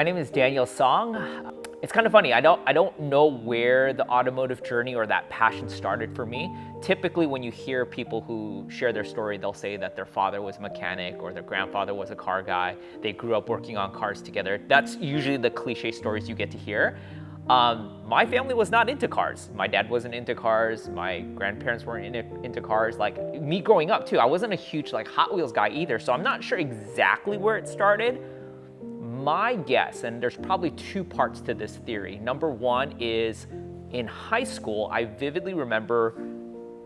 My name is Daniel Song. It's kind of funny, I don't know where the automotive journey or that passion started for me. Typically when you hear people who share their story, they'll say that their father was a mechanic or their grandfather was a car guy. They grew up working on cars together. That's usually the cliche stories you get to hear. My family was not into cars. My dad wasn't into cars. My grandparents weren't into cars. Like me growing up too, I wasn't a huge Hot Wheels guy either. So I'm not sure exactly where it started. My guess, and there's probably two parts to this theory. Number one is in high school, I vividly remember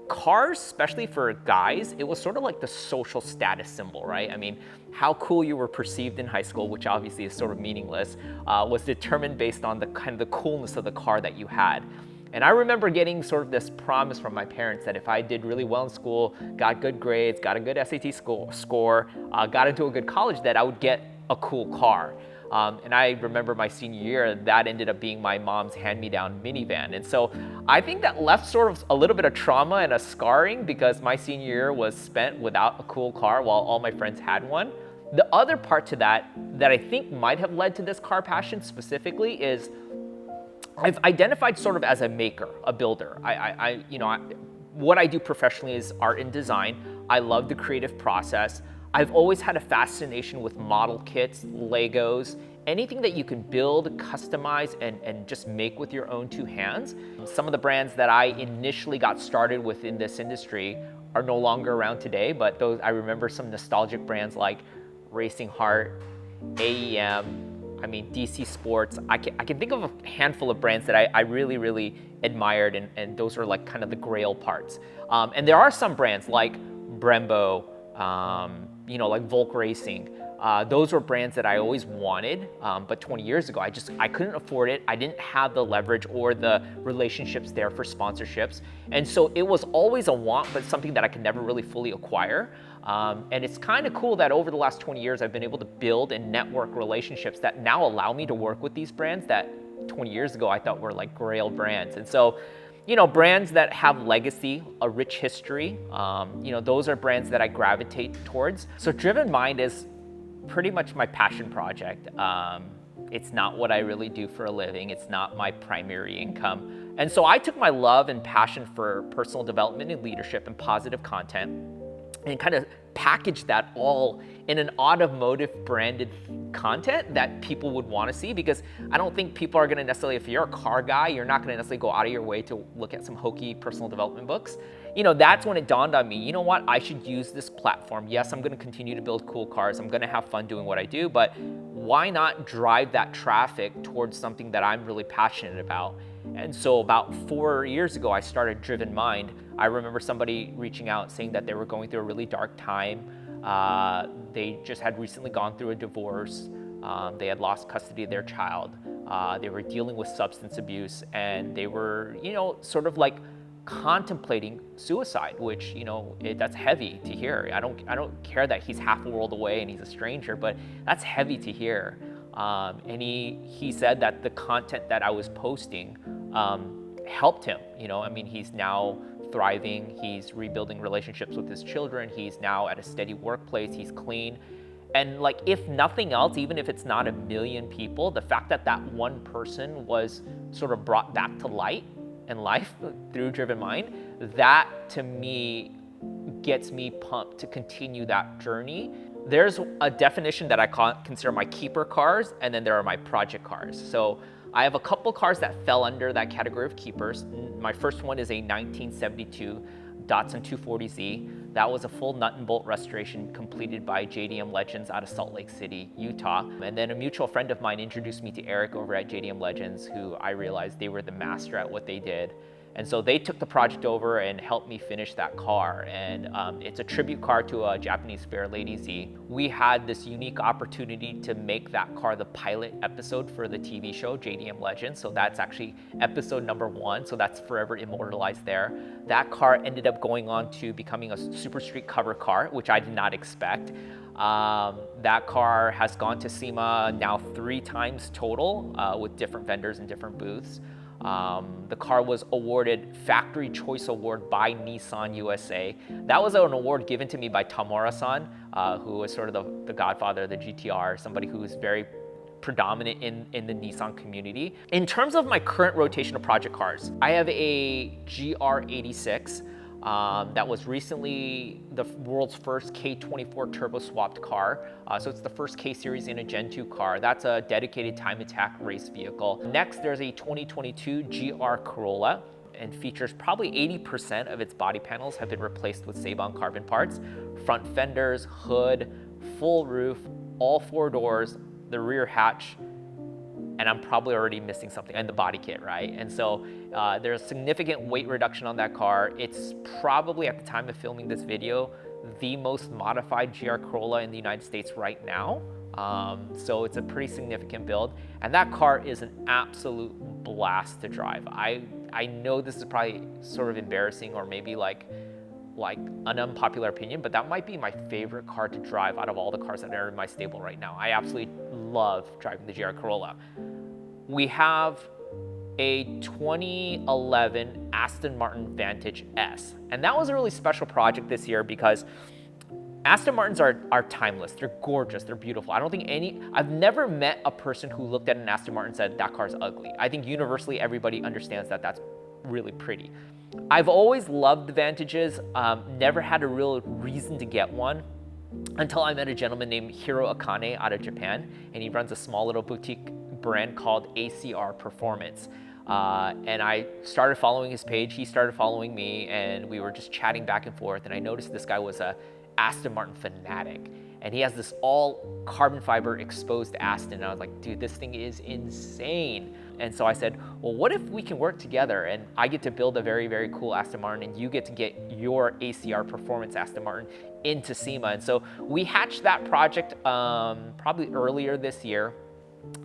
cars, especially for guys, it was sort of like the social status symbol, right? I mean, how cool you were perceived in high school, which obviously is sort of meaningless, was determined based on the kind of the coolness of the car that you had. And I remember getting sort of this promise from my parents that if I did really well in school, got good grades, got a good SAT score, got into a good college, that I would get a cool car. And I remember my senior year, that ended up being my mom's hand-me-down minivan. And so I think that left sort of a little bit of trauma and a scarring because my senior year was spent without a cool car while all my friends had one. The other part to that I think might have led to this car passion specifically is I've identified sort of as a maker, a builder. What I do professionally is art and design. I love the creative process. I've always had a fascination with model kits, Legos, anything that you can build, customize, and just make with your own two hands. Some of the brands that I initially got started with in this industry are no longer around today, but those I remember some nostalgic brands like Racing Heart, AEM, DC Sports. I can think of a handful of brands that I really, really admired, and those are like kind of the grail parts. And there are some brands like Brembo, like Volk Racing. Those were brands that I always wanted, but 20 years ago, I couldn't afford it. I didn't have the leverage or the relationships there for sponsorships. And so it was always a want, but something that I could never really fully acquire. And it's kind of cool that over the last 20 years, I've been able to build and network relationships that now allow me to work with these brands that 20 years ago I thought were like grail brands. And so, brands that have legacy, a rich history, those are brands that I gravitate towards. So Driven Mind is pretty much my passion project. It's not what I really do for a living. It's not my primary income. And so I took my love and passion for personal development and leadership and positive content and kind of packaged that all in an automotive branded content that people would want to see, because I don't think people are going to necessarily, if you're a car guy, you're not going to necessarily go out of your way to look at some hokey personal development books. That's when it dawned on me, you know what, I should use this platform. Yes, I'm going to continue to build cool cars. I'm going to have fun doing what I do, but why not drive that traffic towards something that I'm really passionate about? And so about 4 years ago, I started Driven Mind. I remember somebody reaching out saying that they were going through a really dark time. They just had recently gone through a divorce. They had lost custody of their child. They were dealing with substance abuse, and they were, sort of like contemplating suicide, which, that's heavy to hear. I don't care that he's half a world away and he's a stranger, but that's heavy to hear. And he said that the content that I was posting helped him. He's now thriving. He's rebuilding relationships with his children. He's now at a steady workplace. He's clean. And if nothing else, even if it's not 1 million people, the fact that that one person was sort of brought back to light and life through Driven Mind, that to me gets me pumped to continue that journey. There's a definition that I consider my keeper cars, and then there are my project cars. So I have a couple cars that fell under that category of keepers. My first one is a 1972 Datsun 240Z. That was a full nut and bolt restoration completed by JDM Legends out of Salt Lake City, Utah. And then a mutual friend of mine introduced me to Eric over at JDM Legends, who I realized they were the master at what they did. And so they took the project over and helped me finish that car. And it's a tribute car to a Japanese fair Lady Z. We had this unique opportunity to make that car the pilot episode for the TV show JDM Legends. So that's actually episode number 1. So that's forever immortalized there. That car ended up going on to becoming a Super Street cover car, which I did not expect. That car has gone to SEMA now 3 times total with different vendors and different booths. The car was awarded Factory Choice Award by Nissan USA. That was an award given to me by Tamura-san, who was sort of the godfather of the GTR, somebody who was very predominant in the Nissan community. In terms of my current rotation of project cars, I have a GR86 that was recently the world's first K24 turbo swapped car. So it's the first K series in a Gen 2 car. That's a dedicated time attack race vehicle. Next, there's a 2022 GR Corolla, and features probably 80% of its body panels have been replaced with Sabon carbon parts. Front fenders, hood, full roof, all 4 doors, the rear hatch, and I'm probably already missing something, and the body kit, right? And so there's significant weight reduction on that car. It's probably, at the time of filming this video, the most modified GR Corolla in the United States right now. So it's a pretty significant build, and that car is an absolute blast to drive. I know this is probably sort of embarrassing, or maybe like an unpopular opinion, but that might be my favorite car to drive out of all the cars that are in my stable right now. I absolutely love driving the GR Corolla. We have a 2011 Aston Martin Vantage S, and that was a really special project this year because Aston Martins are timeless. They're gorgeous, they're beautiful. I've never met a person who looked at an Aston Martin and said, that car's ugly. I think universally everybody understands that that's really pretty. I've always loved the Vantages, never had a real reason to get one until I met a gentleman named Hiro Akane out of Japan, and he runs a small little boutique brand called ACR Performance. And I started following his page, he started following me, and we were just chatting back and forth, and I noticed this guy was a Aston Martin fanatic, and he has this all carbon fiber exposed Aston, and I was like, dude, this thing is insane. And so I said, well, what if we can work together and I get to build a very, very cool Aston Martin and you get to get your ACR Performance Aston Martin into SEMA. And so we hatched that project probably earlier this year,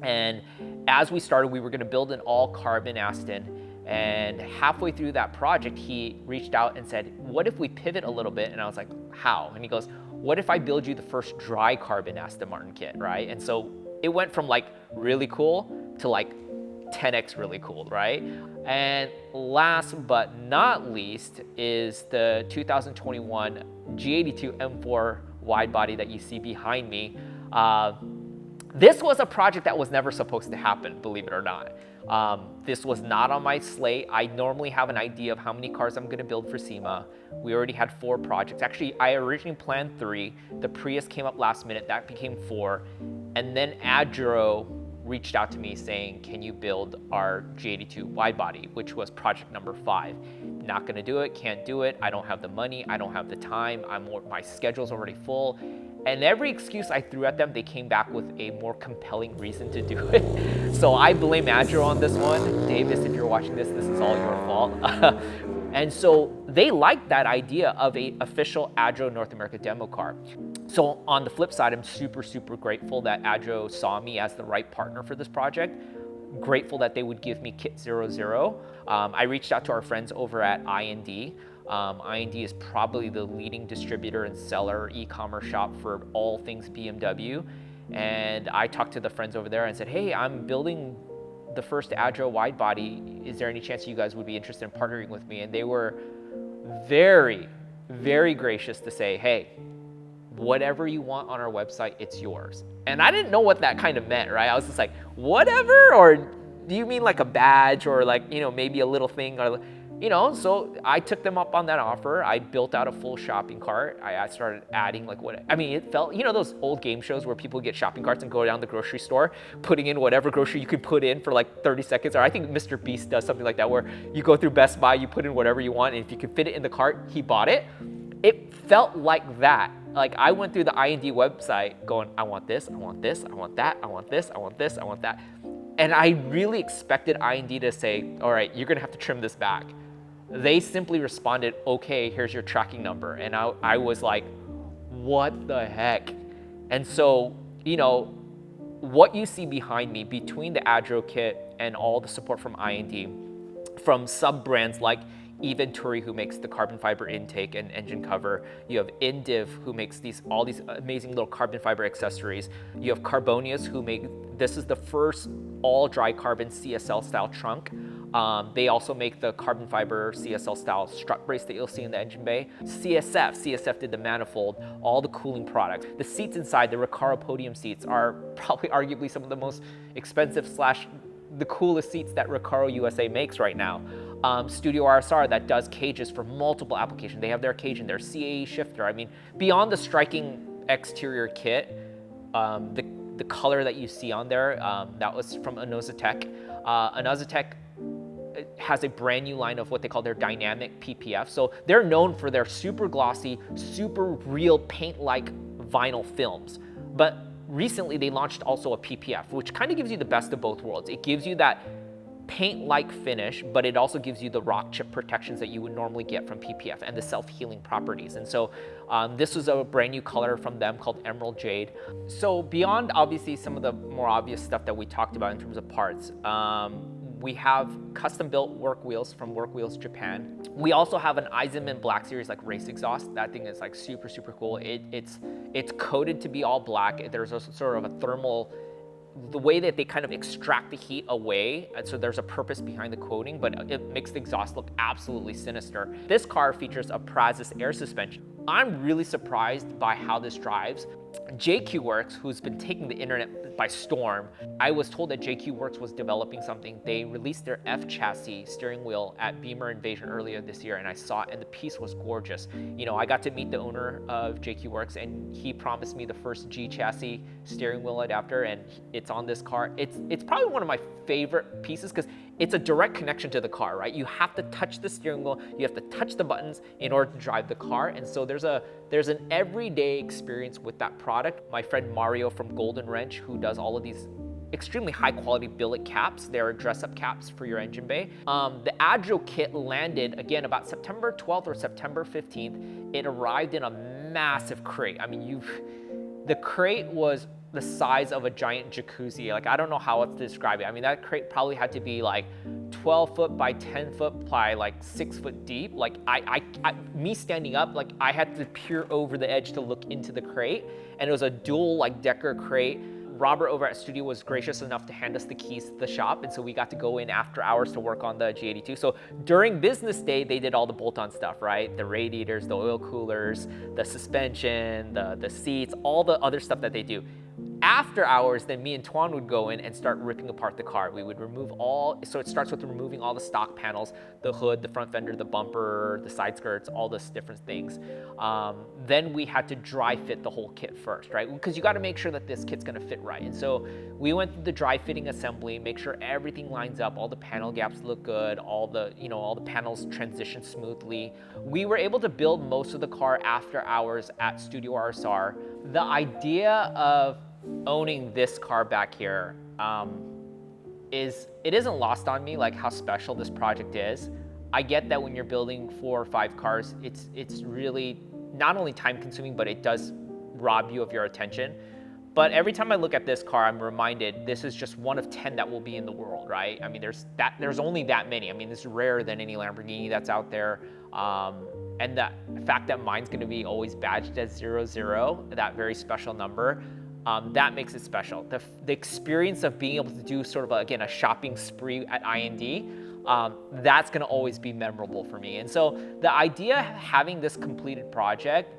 and as we started, we were gonna build an all carbon Aston. And halfway through that project, he reached out and said, what if we pivot a little bit? And I was like, how? And he goes, what if I build you the first dry carbon Aston Martin kit, right? And so it went from like really cool to like 10x really cool, right? And last but not least is the 2021 G82 M4 wide body that you see behind me. This was a project that was never supposed to happen, believe it or not. This was not on my slate. I normally have an idea of how many cars I'm gonna build for SEMA. We already had 4 projects. Actually, I originally planned 3. The Prius came up last minute, that became 4. And then Adro reached out to me saying, can you build our G82 wide body, which was project number 5. Not gonna do it, can't do it. I don't have the money, I don't have the time. My schedule's already full. And every excuse I threw at them, they came back with a more compelling reason to do it. So I blame Adro on this one. Davis, if you're watching this is all your fault. And so they liked that idea of an official Adro North America demo car. So on the flip side, I'm super, super grateful that Adro saw me as the right partner for this project. Grateful that they would give me Kit 00. I reached out to our friends over at IND. IND is probably the leading distributor and seller e-commerce shop for all things BMW. And I talked to the friends over there and said, hey, I'm building the first Adro wide body. Is there any chance you guys would be interested in partnering with me? And they were very, very gracious to say, hey, whatever you want on our website, it's yours. And I didn't know what that kind of meant, right? I was just like, whatever? Or do you mean like a badge or like, you know, maybe a little thing or, you know, so I took them up on that offer. I built out a full shopping cart. I started adding it felt, you know, those old game shows where people get shopping carts and go down the grocery store, putting in whatever grocery you could put in for like 30 seconds. Or I think Mr. Beast does something like that where you go through Best Buy, you put in whatever you want, and if you could fit it in the cart, he bought it. It felt like that. Like I went through the IND website going, I want this, I want this, I want that, I want this, I want this, I want that. And I really expected IND to say, all right, you're gonna have to trim this back. They simply responded, okay, here's your tracking number. And I was like, what the heck? And so, you know, what you see behind me between the Adro kit and all the support from IND, from sub-brands like eVenturi, who makes the carbon fiber intake and engine cover. You have Indiv, who makes all these amazing little carbon fiber accessories. You have Carbonius, who this is the first all dry carbon CSL style trunk. They also make the carbon fiber CSL style strut brace that you'll see in the engine bay. CSF did the manifold, all the cooling products. The seats inside, the Recaro podium seats, are probably arguably some of the most expensive slash the coolest seats that Recaro USA makes right now. Studio RSR that does cages for multiple applications. They have their cage in their CAE shifter. I mean, beyond the striking exterior kit, the color that you see on there, that was from Anozatech. Anozatech has a brand new line of what they call their dynamic PPF. So they're known for their super glossy, super real paint-like vinyl films. But recently they launched also a PPF, which kind of gives you the best of both worlds. It gives you that paint-like finish, but it also gives you the rock chip protections that you would normally get from PPF and the self-healing properties. And so this was a brand new color from them called Emerald Jade. So beyond obviously some of the more obvious stuff that we talked about in terms of parts, we have custom-built work wheels from Work Wheels Japan. We also have an Eisenman Black Series like race exhaust. That thing is like super, super cool. It's coated to be all black. There's a sort of a thermal, the way that they kind of extract the heat away, and so there's a purpose behind the coating, but it makes the exhaust look absolutely sinister. This car features a Praxis air suspension. I'm really surprised by how this drives. JQ Werkz, who's been taking the internet by storm, I was told that JQ Werkz was developing something. They released their F chassis steering wheel at Beamer Invasion earlier this year, and I saw it, and the piece was gorgeous. You know, I got to meet the owner of JQ Werkz, and he promised me the first G chassis steering wheel adapter, and it's on this car. It's probably one of my favorite pieces because it's a direct connection to the car, right? You have to touch the steering wheel, you have to touch the buttons in order to drive the car, and so there's an everyday experience with that product. My friend Mario from Golden Wrench, who does all of these extremely high quality billet caps, they're dress-up caps for your engine bay. The Adro kit landed, again, about September 12th or September 15th. It arrived in a massive crate. I mean, the crate was the size of a giant jacuzzi. Like, I don't know how else to describe it. I mean, that crate probably had to be like 12 foot by 10 foot by like 6 foot deep. Like me standing up, like I had to peer over the edge to look into the crate, and it was a dual like decker crate. Robert over at Studio was gracious enough to hand us the keys to the shop, and so we got to go in after hours to work on the G82. So during business day, they did all the bolt-on stuff, right? The radiators, the oil coolers, the suspension, the seats, all the other stuff that they do. After hours, then me and Tuan would go in and start ripping apart the car. We would remove so it starts with removing all the stock panels, the hood, the front fender, the bumper, the side skirts, all those different things. Then we had to dry fit the whole kit first, right? Because you got to make sure that this kit's gonna fit right. And so we went through the dry fitting assembly, make sure everything lines up, all the panel gaps look good, all the panels transition smoothly. We were able to build most of the car after hours at Studio RSR. The idea of owning this car back here it isn't lost on me, like how special this project is. I get that when you're building 4 or 5 cars, it's really not only time consuming, but it does rob you of your attention. But every time I look at this car, I'm reminded this is just one of 10 that will be in the world, right? I mean, there's only that many. I mean, this is rarer than any Lamborghini that's out there. And the fact that mine's gonna be always badged as 00, that very special number, that makes it special. The experience of being able to do sort of, again, a shopping spree at IND, that's gonna always be memorable for me. And so the idea of having this completed project,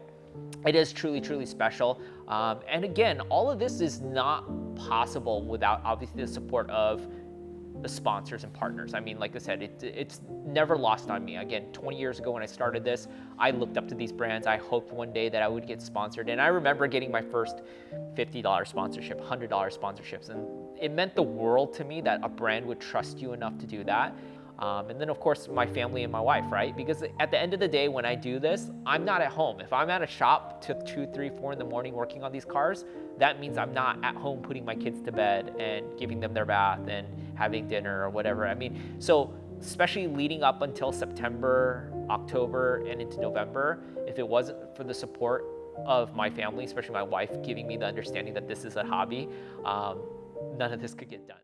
it is truly, truly special. And again, all of this is not possible without obviously the support of the sponsors and partners. I mean, like I said, it's never lost on me. Again, 20 years ago when I started this, I looked up to these brands. I hoped one day that I would get sponsored. And I remember getting my first $50 sponsorship, $100 sponsorships. And it meant the world to me that a brand would trust you enough to do that. And then of course, my family and my wife, right? Because at the end of the day, when I do this, I'm not at home. If I'm at a shop till 2, 3, 4 in the morning working on these cars, that means I'm not at home putting my kids to bed and giving them their bath and having dinner or whatever. I mean, so especially leading up until September, October, and into November, if it wasn't for the support of my family, especially my wife, giving me the understanding that this is a hobby, none of this could get done.